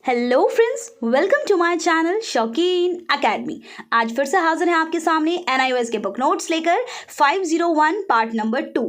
Hello friends, welcome to my channel Shaukeen academy. आज फिर से हाजिर हैं आपके सामने एनआईओएस के बुक नोट्स लेकर 501 पार्ट नंबर 2।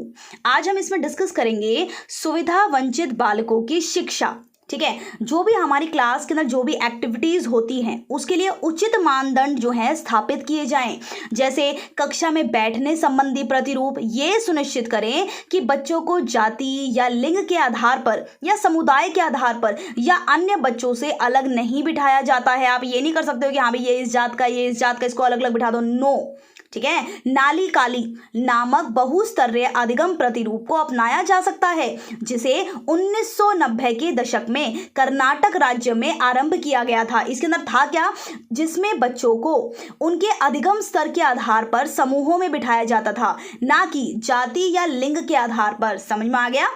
आज हम इसमें डिस्कस करेंगे सुविधा वंचित बालकों की शिक्षा। ठीक है, जो भी हमारी क्लास के अंदर जो भी एक्टिविटीज़ होती हैं उसके लिए उचित मानदंड जो है स्थापित किए जाएं। जैसे कक्षा में बैठने संबंधी प्रतिरूप ये सुनिश्चित करें कि बच्चों को जाति या लिंग के आधार पर या समुदाय के आधार पर या अन्य बच्चों से अलग नहीं बिठाया जाता है। आप ये नहीं कर सकते हो कि हाँ भाई ये इस जात का, ये इस जात का, इसको अलग अलग बिठा दो। नो, ठीक है। नाली काली नामक बहुस्तरीय अधिगम प्रतिरूप को अपनाया जा सकता है, जिसे 1990 के दशक में कर्नाटक राज्य में आरंभ किया गया था। इसके अंदर था क्या, जिसमें बच्चों को उनके अधिगम स्तर के आधार पर समूहों में बिठाया जाता था, ना कि जाति या लिंग के आधार पर। समझ में आ गया?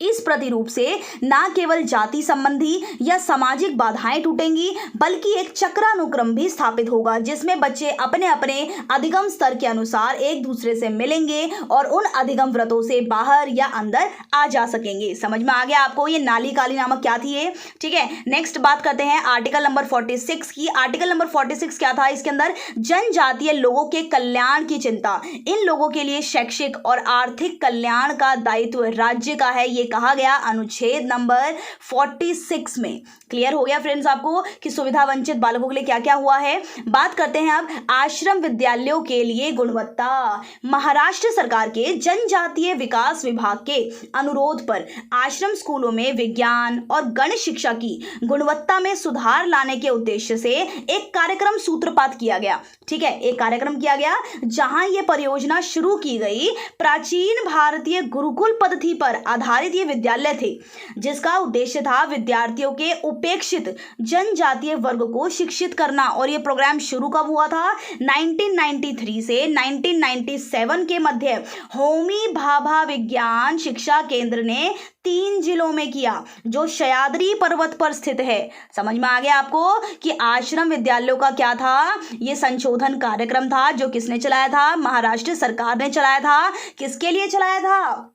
इस प्रतिरूप से ना केवल जाति संबंधी या सामाजिक बाधाएं टूटेंगी, बल्कि एक चक्रानुक्रम भी स्थापित होगा, जिसमें बच्चे अपने अपने अधिगम स्तर के अनुसार एक दूसरे से मिलेंगे और उन अधिगम व्रतों से बाहर या अंदर आ जा सकेंगे। समझ में आ गया आपको ये नाली काली नामक क्या थी ये? ठीक है, नेक्स्ट बात करते हैं आर्टिकल नंबर 46 की। आर्टिकल नंबर 46 क्या था? इसके अंदर जनजातीय लोगों के कल्याण की चिंता। इन लोगों के लिए शैक्षिक और आर्थिक कल्याण का दायित्व राज्य का है, ये कहा गया अनुच्छेद नंबर 46 में। क्लियर हो गया फ्रेंड्स आपको कि सुविधा वंचित बालकों के लिए क्या क्या हुआ है। बात करते हैं अब आश्रम विद्यालयों के लिए गुणवत्ता। महाराष्ट्र सरकार के जनजातीय विकास विभाग के अनुरोध पर आश्रम स्कूलों में विज्ञान और गणित शिक्षा की गुणवत्ता में सुधार लाने के उद्देश्य से एक कार्यक्रम सूत्रपात किया गया। ठीक है, एक कार्यक्रम किया गया जहां यह परियोजना शुरू की गई। प्राचीन भारतीय गुरुकुल पद्धति पर आधारित ये विद्यालय थे, जिसका उद्देश्य था विद्यार्थियों के उपेक्षित जनजातीय वर्ग को शिक्षित करना। और ये प्रोग्राम शुरू कब हुआ था? 1993 से 1997 के मध्य होमी भाभा विज्ञान शिक्षा केंद्र ने 3 जिलों में किया, जो सह्याद्री पर्वत पर स्थित है। समझ में आ गया आपको कि आश्रम विद्यालयों का क्या था? ये संशोधन कार्यक्रम था, जो किसने चलाया था? महाराष्ट्र सरकार ने चलाया था। किसके लिए चलाया था?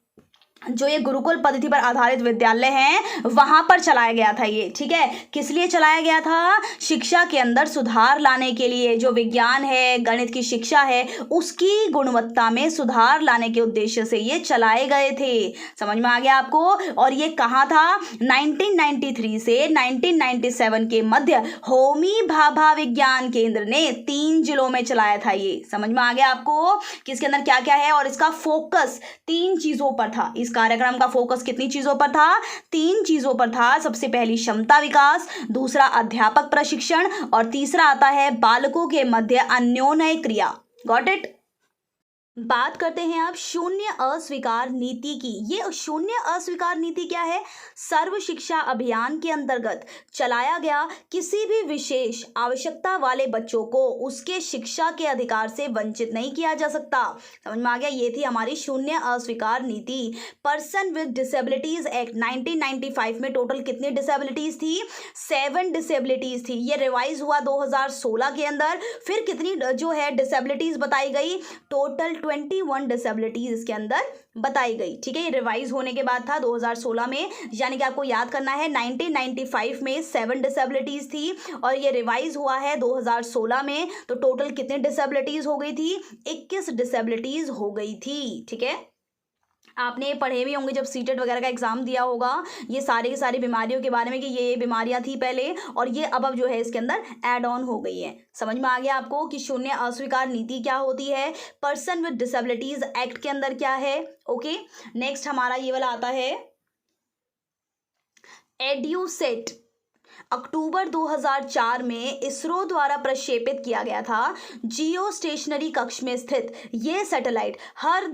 जो ये गुरुकुल पद्धति पर आधारित विद्यालय हैं वहां पर चलाया गया था ये। ठीक है, किस लिए चलाया गया था? शिक्षा के अंदर सुधार लाने के लिए। जो विज्ञान है, गणित की शिक्षा है, उसकी गुणवत्ता में सुधार लाने के उद्देश्य से ये चलाए गए थे। समझ में आ गया आपको? और ये कहाँ था? 1993 से 1997 के मध्य होमी भाभा विज्ञान केंद्र ने 3 जिलों में चलाया था ये। समझ में आ गया आपको किसके अंदर क्या क्या है? और इसका फोकस 3 चीजों पर था। इस कार्यक्रम का फोकस कितनी चीजों पर था? 3 चीजों पर था। सबसे पहली क्षमता विकास, दूसरा अध्यापक प्रशिक्षण और तीसरा आता है बालकों के मध्य अन्योन्य क्रिया। Got it? बात करते हैं अब शून्य अस्वीकार नीति की। ये शून्य अस्वीकार नीति क्या है? सर्व शिक्षा अभियान के अंतर्गत चलाया गया किसी भी विशेष आवश्यकता वाले बच्चों को उसके शिक्षा के अधिकार से वंचित नहीं किया जा सकता। समझ में आ गया? ये थी हमारी शून्य अस्वीकार नीति। पर्सन विद डिसेबिलिटीज एक्ट 1995 में टोटल कितनी डिसेबिलिटीज थी? 7 डिसेबिलिटीज थी। ये रिवाइज हुआ 2016 के अंदर। फिर कितनी जो है डिसेबिलिटीज बताई गई? टोटल 21 डिसेबिलिटीज इसके अंदर बताई गई। ठीक है, ये रिवाइज होने के बाद था 2016 में, यानी कि आपको याद करना है 1995 में 7 डिसेबिलिटीज थी और ये रिवाइज हुआ है 2016 में। तो टोटल कितने डिसेबिलिटीज हो गई थी? 21 डिसेबिलिटीज हो गई थी। ठीक है, आपने पढ़े भी होंगे जब सीटेट वगैरह का एग्जाम दिया होगा, ये सारी की सारी बीमारियों के बारे में कि ये बीमारियां थी पहले और ये अब जो है इसके अंदर ऐड ऑन हो गई है। समझ में आ गया आपको कि शून्य अस्वीकार नीति क्या होती है? पर्सन विद डिसेबिलिटीज एक्ट के अंदर क्या है? ओके, नेक्स्ट हमारा ये वाला आता है एड्यूसेट। अक्टूबर 2004 में इसरो द्वारा प्रक्षेपित किया गया था। जियो स्टेशनरी कक्ष में स्थित ये सैटेलाइट हर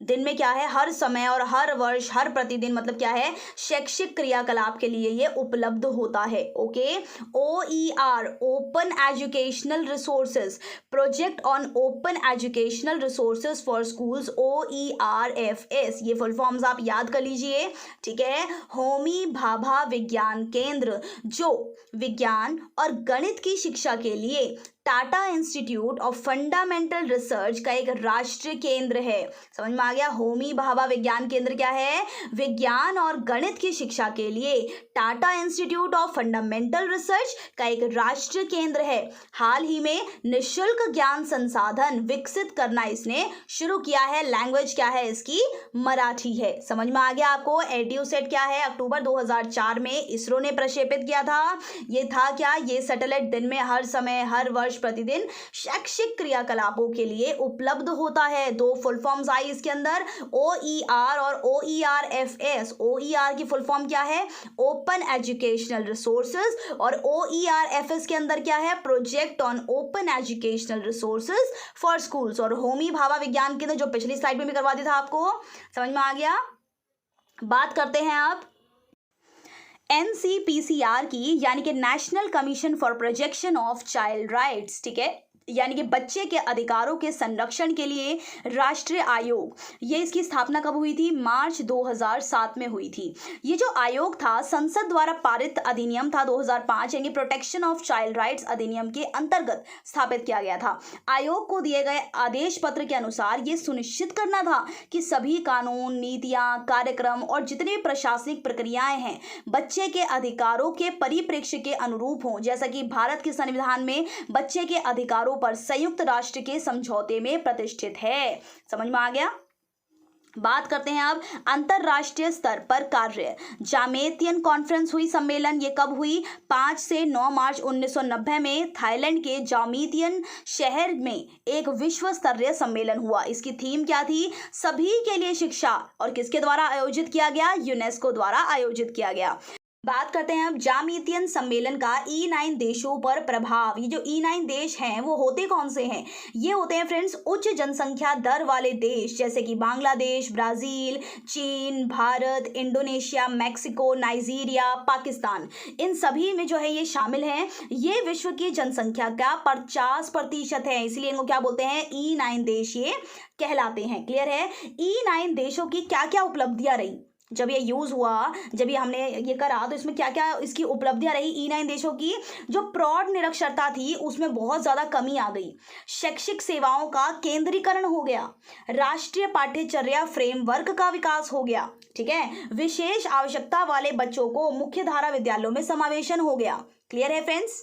दिन में क्या है? हर समय और हर वर्ष, हर प्रतिदिन मतलब क्या है? शैक्षिक क्रियाकलाप के लिए ये उपलब्ध होता है। Okay, OER open educational resources project on open educational resources for schools, OERFS, ये फुल फॉर्म्स आप याद कर लीजिए। ठीक है, होमी भाभा विज्ञान केंद्र जो विज्ञान और गणित की शिक्षा के लिए Tata institute of fundamental research का एक राष्ट्रीय केंद्र है। समझ में आ गया। होमी भाभा विज्ञान केंद्र क्या है? विज्ञान और गणित की शिक्षा के लिए Tata institute of fundamental research का एक राष्ट्रीय केंद्र है। हाल ही में निशुल्क ज्ञान संसाधन विकसित करना इसने शुरू किया है। लैंग्वेज क्या है इसकी? मराठी है। समझ में आ गया आपको। एड्यूसेट क्या है? अक्टूबर 2004 में इसरो ने प्रक्षेपित किया था। ये था क्या? ये सैटेलाइट दिन में हर समय हर वर्ष प्रतिदिन शैक्षिक क्रियाकलापों के लिए उपलब्ध होता है। दो फुल फॉर्म्स आई इसके अंदर, OER और OERFS। OER की फुल फॉर्म क्या है? ओपन एजुकेशनल रिसोर्सेज, और OERFS के अंदर क्या है? Project on open educational resources for schools. और होमी भाभा विज्ञान केंद्र जो पिछली स्लाइड में भी करवा दिया था आपको। समझ में आ गया। बात करते हैं आप NCPCR की, यानी कि national commission for protection of child rights. ठीक है, यानी कि बच्चे के अधिकारों के संरक्षण के लिए राष्ट्रीय आयोग। ये इसकी स्थापना कब हुई थी? मार्च 2007 में हुई थी। ये जो आयोग था संसद द्वारा पारित अधिनियम था 2005, यानी प्रोटेक्शन ऑफ चाइल्ड राइट्स अधिनियम के अंतर्गत स्थापित किया गया था। आयोग को दिए गए आदेश पत्र के अनुसार ये सुनिश्चित करना था कि सभी कानून, नीतियां, कार्यक्रम और जितनी भी प्रशासनिक प्रक्रियाएं हैं बच्चे के अधिकारों के परिप्रेक्ष्य के अनुरूप हों, जैसा कि भारत के संविधान में बच्चे के अधिकारों पर संयुक्त राष्ट्र के समझौते में प्रतिष्ठित है। समझ में आ गया। बात करते हैं अब अंतरराष्ट्रीय स्तर पर कार्य। जामेतियन कॉन्फ्रेंस हुई, सम्मेलन। ये कब हुई? 5 से 9 मार्च 1990 में थाईलैंड के जामेतियन शहर में एक विश्व स्तरीय सम्मेलन हुआ। इसकी थीम क्या थी? सभी के लिए शिक्षा। और किसके द्वारा आयोजित किया गया? यूनेस्को द्वारा आयोजित किया गया। बात करते हैं अब जामेतियन सम्मेलन का E9 देशों पर प्रभाव। ये जो E9 देश हैं वो होते कौन से हैं? ये होते हैं फ्रेंड्स उच्च जनसंख्या दर वाले देश, जैसे कि बांग्लादेश, ब्राजील, चीन, Bharat, Indonesia, Mexico, Nigeria, Pakistan. इन सभी में जो है ये शामिल हैं। ये विश्व की जनसंख्या का 50% है, इसलिए इनको क्या बोलते हैं? E9 देश ये कहलाते हैं। क्लियर है। E9 देशों की क्या क्या उपलब्धियां रही जब ये यूज़ हुआ, जब ये हमने ये करा, तो इसमें क्या क्या इसकी उपलब्धियां रही E9 देशों की? जो प्रौढ़ निरक्षरता थी उसमें बहुत ज़्यादा कमी आ गई। शैक्षिक सेवाओं का केंद्रीकरण हो गया। राष्ट्रीय पाठ्यचर्या फ्रेमवर्क का विकास हो गया। ठीक है। विशेष आवश्यकता वाले बच्चों को मुख्यधारा विद्यालयों में समावेशन हो गया। क्लियर है फ्रेंड्स।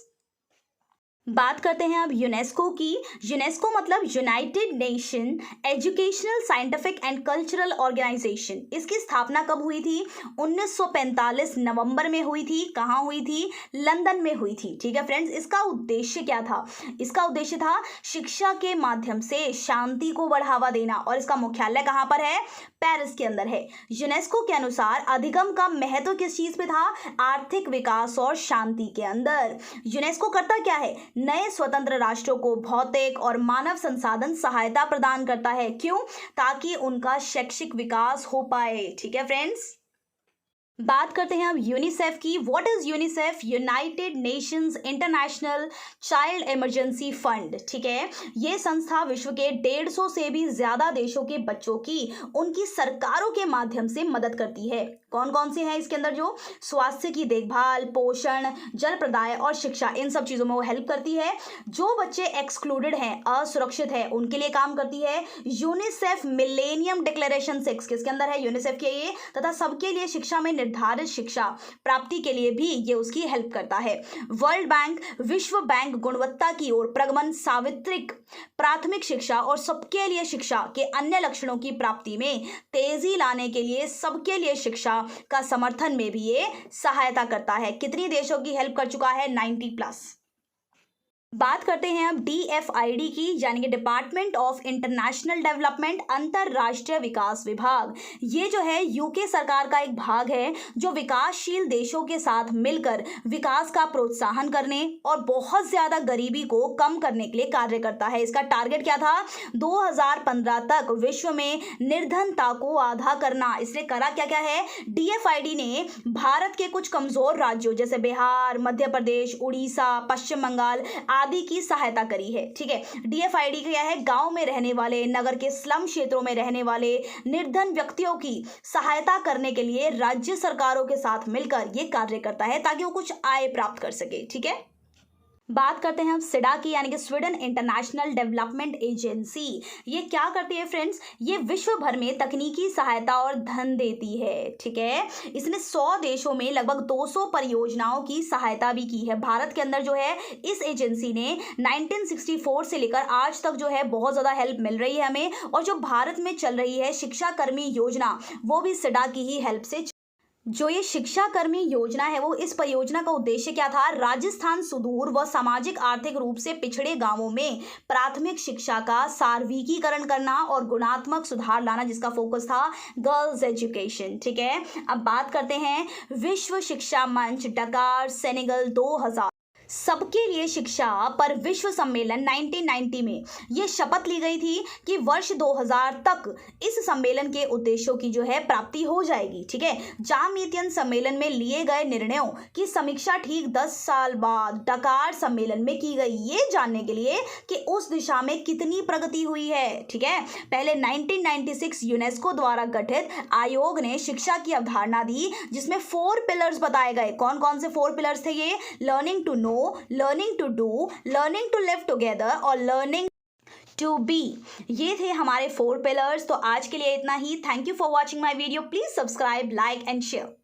बात करते हैं अब यूनेस्को की। यूनेस्को मतलब United Nation Educational, Scientific and Cultural Organization. इसकी स्थापना कब हुई थी? 1945 नवंबर में हुई थी। कहाँ हुई थी? लंदन में हुई थी। ठीक है फ्रेंड्स। इसका उद्देश्य क्या था? इसका उद्देश्य था शिक्षा के माध्यम से शांति को बढ़ावा देना, और इसका मुख्यालय कहाँ पर है? पेरिस के अंदर है। यूनेस्को के अनुसार अधिगम का महत्व किस चीज पे था? आर्थिक विकास और शांति के अंदर। यूनेस्को करता क्या है? नए स्वतंत्र राष्ट्रों को भौतिक और मानव संसाधन सहायता प्रदान करता है। क्यों? ताकि उनका शैक्षिक विकास हो पाए। ठीक है फ्रेंड्स। बात करते हैं अब यूनिसेफ की। What is UNICEF? United Nations international child emergency fund. ठीक है। ये संस्था विश्व के 150 से भी ज्यादा देशों के बच्चों की उनकी सरकारों के माध्यम से मदद करती है। कौन कौन से हैं इसके अंदर? जो स्वास्थ्य की देखभाल, पोषण, जल प्रदाय और शिक्षा, इन सब चीजों में वो हेल्प करती है। जो बच्चे एक्सक्लूडेड हैं, असुरक्षित है, उनके लिए काम करती है। यूनिसेफ मिलेनियम डिक्लेरेशन 6 किसके अंदर है? यूनिसेफ के ये। तथा सबके लिए शिक्षा में निर्धारित शिक्षा प्राप्ति के लिए भी ये उसकी हेल्प करता है। वर्ल्ड बैंक, विश्व बैंक गुणवत्ता की ओर प्रगमन, सार्वत्रिक प्राथमिक शिक्षा और सबके लिए शिक्षा के अन्य लक्षणों की प्राप्ति में तेजी लाने के लिए सबके लिए शिक्षा का समर्थन में भी ये सहायता करता है। कितनी देशों की हेल्प कर चुका है? 90+। बात करते हैं अब DFID की, यानी कि डिपार्टमेंट ऑफ इंटरनेशनल डेवलपमेंट, अंतरराष्ट्रीय विकास विभाग। ये जो है यूके सरकार का एक भाग है जो विकासशील देशों के साथ मिलकर विकास का प्रोत्साहन करने और बहुत ज्यादा गरीबी को कम करने के लिए कार्य करता है। इसका टारगेट क्या था? 2015 तक विश्व में निर्धनता को आधा करना। इसने करा क्या क्या है? DFID ने भारत के कुछ कमजोर राज्यों जैसे बिहार, मध्य प्रदेश, उड़ीसा, पश्चिम बंगाल आदि की सहायता करी है। ठीक है। DFID क्या है? गांव में रहने वाले, नगर के स्लम क्षेत्रों में रहने वाले निर्धन व्यक्तियों की सहायता करने के लिए राज्य सरकारों के साथ मिलकर ये कार्य करता है ताकि वो कुछ आय प्राप्त कर सके। ठीक है। बात करते हैं अब सिडा की, यानी कि स्वीडन इंटरनेशनल डेवलपमेंट एजेंसी। ये क्या करती है फ्रेंड्स? ये विश्व भर में तकनीकी सहायता और धन देती है। ठीक है, इसने 100 देशों में लगभग 200 परियोजनाओं की सहायता भी की है। भारत के अंदर जो है इस एजेंसी ने 1964 से लेकर आज तक जो है बहुत ज़्यादा हेल्प मिल रही है हमें। और जो भारत में चल रही है शिक्षा कर्मी योजना, वो भी सिडा की ही हेल्प से। जो ये शिक्षा कर्मी योजना है, वो इस परियोजना का उद्देश्य क्या था? राजस्थान सुदूर व सामाजिक आर्थिक रूप से पिछड़े गांवों में प्राथमिक शिक्षा का सार्वत्रिकीकरण करना और गुणात्मक सुधार लाना, जिसका फोकस था गर्ल्स एजुकेशन। ठीक है, अब बात करते हैं विश्व शिक्षा मंच डकार सेनेगल 2000 सबके लिए शिक्षा पर विश्व सम्मेलन 1990 में यह शपथ ली गई थी कि वर्ष 2000 तक इस सम्मेलन के उद्देश्यों की जो है प्राप्ति हो जाएगी। ठीक है, जामनीतियन सम्मेलन में लिए गए निर्णयों की समीक्षा ठीक 10 साल बाद डकार सम्मेलन में की गई, ये जानने के लिए कि उस दिशा में कितनी प्रगति हुई है। ठीक है, पहले 1996 यूनेस्को द्वारा गठित आयोग ने शिक्षा की अवधारणा दी, जिसमें 4 पिलर्स बताए गए। कौन कौन से 4 पिलर्स थे ये? Learning to know, learning to do, learning to live together और लर्निंग टू बी। ये थे हमारे 4 पिलर्स। तो आज के लिए इतना ही। Thank you for watching my video. Please subscribe, like and share.